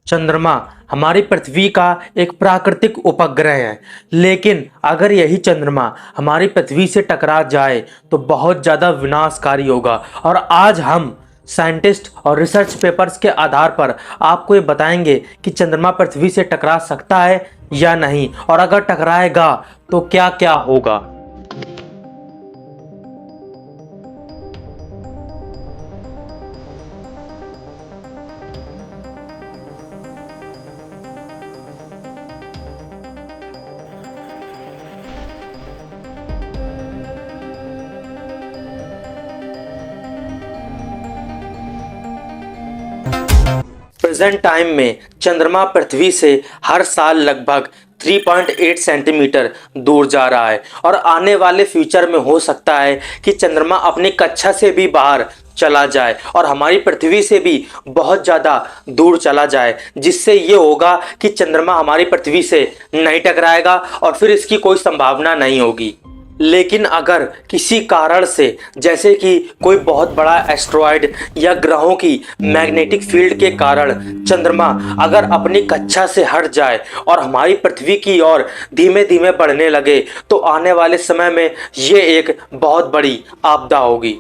चंद्रमा हमारी पृथ्वी का एक प्राकृतिक उपग्रह है। लेकिन अगर यही चंद्रमा हमारी पृथ्वी से टकरा जाए तो बहुत ज़्यादा विनाशकारी होगा। और आज हम साइंटिस्ट और रिसर्च पेपर्स के आधार पर आपको ये बताएंगे कि चंद्रमा पृथ्वी से टकरा सकता है या नहीं, और अगर टकराएगा तो क्या क्या होगा। प्रेजेंट टाइम में चंद्रमा पृथ्वी से हर साल लगभग 3.8 सेंटीमीटर दूर जा रहा है, और आने वाले फ्यूचर में हो सकता है कि चंद्रमा अपनी कक्षा से भी बाहर चला जाए और हमारी पृथ्वी से भी बहुत ज़्यादा दूर चला जाए, जिससे ये होगा कि चंद्रमा हमारी पृथ्वी से नहीं टकराएगा और फिर इसकी कोई संभावना नहीं होगी। लेकिन अगर किसी कारण से, जैसे कि कोई बहुत बड़ा एस्ट्रॉयड या ग्रहों की मैग्नेटिक फील्ड के कारण चंद्रमा अगर अपनी कक्षा से हट जाए और हमारी पृथ्वी की ओर धीमे धीमे बढ़ने लगे, तो आने वाले समय में ये एक बहुत बड़ी आपदा होगी।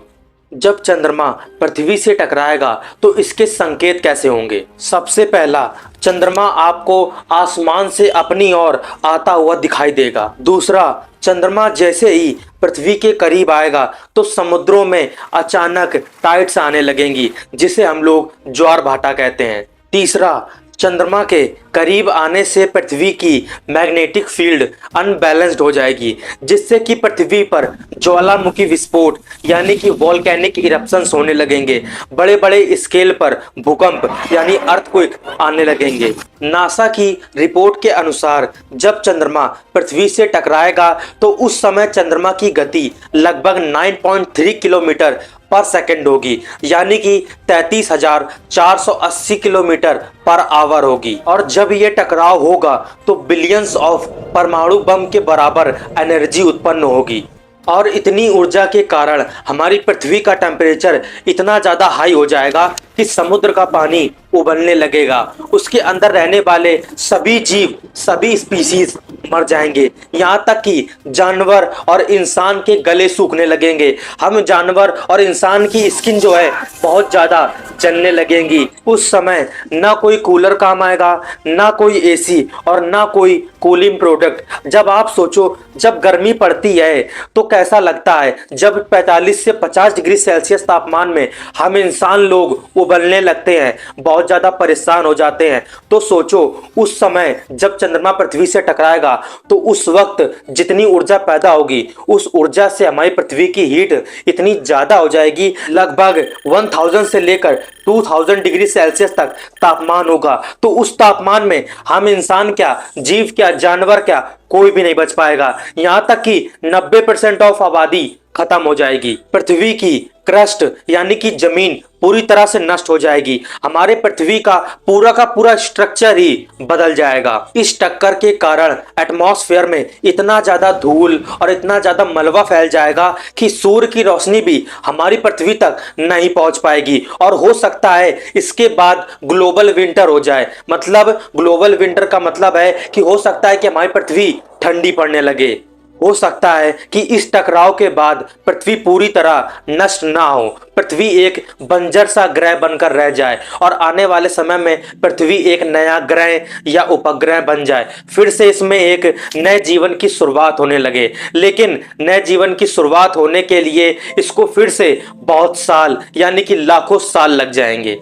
जब चंद्रमा पृथ्वी से टकराएगा तो इसके संकेत कैसे होंगे। सबसे पहला, चंद्रमा आपको आसमान से अपनी ओर आता हुआ दिखाई देगा। दूसरा, चंद्रमा जैसे ही पृथ्वी के करीब आएगा तो समुद्रों में अचानक टाइड्स आने लगेंगी, जिसे हम लोग ज्वार भाटा कहते हैं। तीसरा, चंद्रमा के करीब आने से पृथ्वी की मैग्नेटिक फील्ड अनबैलेंस्ड हो जाएगी, जिससे कि पृथ्वी पर ज्वालामुखी विस्फोट यानी कि वॉल्केनिक इरप्शंस होने लगेंगे। बड़े बड़े स्केल पर भूकंप यानी अर्थक्वेक आने लगेंगे। नासा की रिपोर्ट के अनुसार जब चंद्रमा पृथ्वी से टकराएगा तो उस समय चंद्रमा की गति लगभग 9.3 किलोमीटर पर सेकंड होगी, यानी कि 33,480 किलोमीटर पर आवर होगी। और जब ये टकराव होगा तो बिलियंस ऑफ परमाणु बम के बराबर एनर्जी उत्पन्न होगी, और इतनी ऊर्जा के कारण हमारी पृथ्वी का टेम्परेचर इतना ज़्यादा हाई हो जाएगा कि समुद्र का पानी उबलने लगेगा। उसके अंदर रहने वाले सभी जीव, सभी स्पीसीज मर जाएंगे, यहाँ तक कि जानवर और इंसान के गले सूखने लगेंगे। हम जानवर और इंसान की स्किन जो है बहुत ज़्यादा जलने लगेंगी। उस समय ना कोई कूलर काम आएगा, ना कोई एसी और ना कोई कूलिंग प्रोडक्ट। जब आप सोचो, जब गर्मी पड़ती है तो कैसा लगता है, जब 45 से 50 डिग्री सेल्सियस तापमान में हम इंसान लोग उबलने लगते हैं, बहुत ज़्यादा परेशान हो जाते हैं। तो सोचो उस समय जब चंद्रमा पृथ्वी से टकराएगा तो उस वक्त जितनी ऊर्जा पैदा होगी, उस ऊर्जा से हमारी पृथ्वी की हीट इतनी ज़्यादा हो जाएगी, लगभग 1000 से लेकर 2000 डिग्री सेल्सियस तक तापमान होगा। तो उस तापमान में हम इंसान क्या, जीव क्या, जानवर क्या, कोई भी नहीं बच पाएगा। यहाँ तक कि 90% ऑफ आबादी खत्म हो जाएगी। पृथ्वी की क्रस्ट यानी कि जमीन पूरी तरह से नष्ट हो जाएगी। हमारे पृथ्वी का पूरा स्ट्रक्चर ही बदल जाएगा। इस टक्कर के कारण एटमॉस्फेयर में इतना ज्यादा धूल और इतना ज्यादा मलबा फैल जाएगा कि सूर्य की रोशनी भी हमारी पृथ्वी तक नहीं पहुंच पाएगी, और हो सकता है इसके बाद ग्लोबल विंटर हो जाए। मतलब ग्लोबल विंटर का मतलब है कि हो सकता है कि हमारी पृथ्वी ठंडी पड़ने लगे। हो सकता है कि इस टकराव के बाद पृथ्वी पूरी तरह नष्ट ना हो, पृथ्वी एक बंजर सा ग्रह बनकर रह जाए, और आने वाले समय में पृथ्वी एक नया ग्रह या उपग्रह बन जाए। फिर से इसमें एक नए जीवन की शुरुआत होने लगे। लेकिन नए जीवन की शुरुआत होने के लिए इसको फिर से बहुत साल यानी कि लाखों साल लग जाएंगे।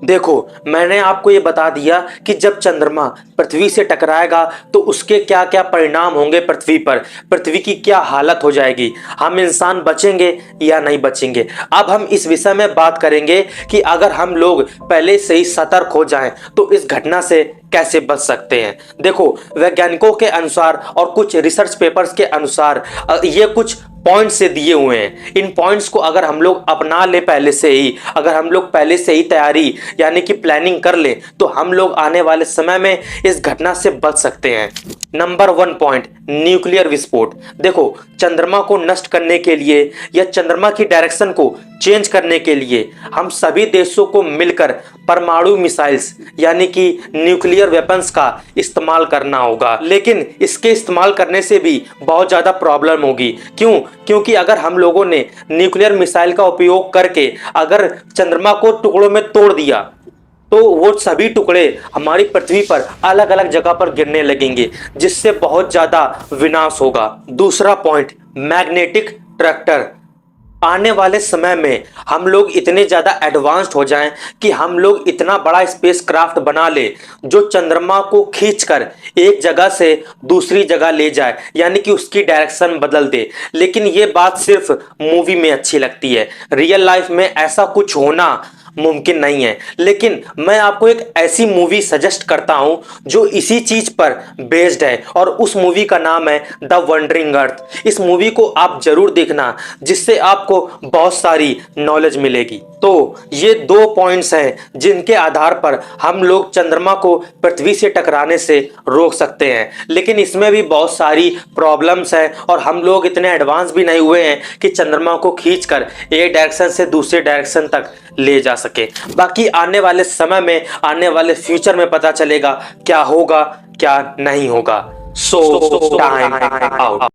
देखो, मैंने आपको ये बता दिया कि जब चंद्रमा पृथ्वी से टकराएगा तो उसके क्या क्या परिणाम होंगे पृथ्वी पर, पृथ्वी की क्या हालत हो जाएगी, हम इंसान बचेंगे या नहीं बचेंगे। अब हम इस विषय में बात करेंगे कि अगर हम लोग पहले से ही सतर्क हो जाएं तो इस घटना से कैसे बच सकते हैं। देखो, वैज्ञानिकों के अनुसार और कुछ रिसर्च पेपर्स के अनुसार ये कुछ पॉइंट्स से दिए हुए हैं। इन पॉइंट्स को अगर हम लोग अपना ले पहले से ही, अगर हम लोग पहले से ही तैयारी यानी कि प्लानिंग कर ले, तो हम लोग आने वाले समय में इस घटना से बच सकते हैं। नंबर 1 पॉइंट, न्यूक्लियर विस्फोट। देखो, चंद्रमा को नष्ट करने के लिए या चंद्रमा की डायरेक्शन को चेंज करने के लिए हम सभी देशों को मिलकर परमाणु मिसाइल्स यानी कि न्यूक्लियर वेपन्स का इस्तेमाल करना होगा। लेकिन इसके इस्तेमाल करने से भी बहुत ज़्यादा प्रॉब्लम होगी। क्यों? क्योंकि अगर हम लोगों ने न्यूक्लियर मिसाइल का उपयोग करके अगर चंद्रमा को टुकड़ों में तोड़ दिया तो वो सभी टुकड़े हमारी पृथ्वी पर अलग अलग जगह पर गिरने लगेंगे, जिससे बहुत ज्यादा विनाश होगा। दूसरा पॉइंट, मैग्नेटिक ट्रैक्टर। आने वाले समय में हम लोग इतने ज्यादा एडवांस्ड हो जाएं कि हम लोग इतना बड़ा स्पेस क्राफ्ट बना ले जो चंद्रमा को खींचकर एक जगह से दूसरी जगह ले जाए, यानी कि उसकी डायरेक्शन बदल दे। लेकिन ये बात सिर्फ मूवी में अच्छी लगती है, रियल लाइफ में ऐसा कुछ होना मुमकिन नहीं है। लेकिन मैं आपको एक ऐसी मूवी सजेस्ट करता हूं जो इसी चीज पर बेस्ड है, और उस मूवी का नाम है द वंडरिंग अर्थ। इस मूवी को आप जरूर देखना, जिससे आपको बहुत सारी नॉलेज मिलेगी। तो ये 2 पॉइंट्स हैं जिनके आधार पर हम लोग चंद्रमा को पृथ्वी से टकराने से रोक सकते हैं। लेकिन इसमें भी बहुत सारी प्रॉब्लम्स हैं और हम लोग इतने एडवांस भी नहीं हुए हैं कि चंद्रमा को खींचकर एक डायरेक्शन से दूसरे डायरेक्शन तक ले जा सके। बाकी आने वाले समय में, आने वाले फ्यूचर में पता चलेगा क्या होगा क्या नहीं होगा। सो टाइम आउट।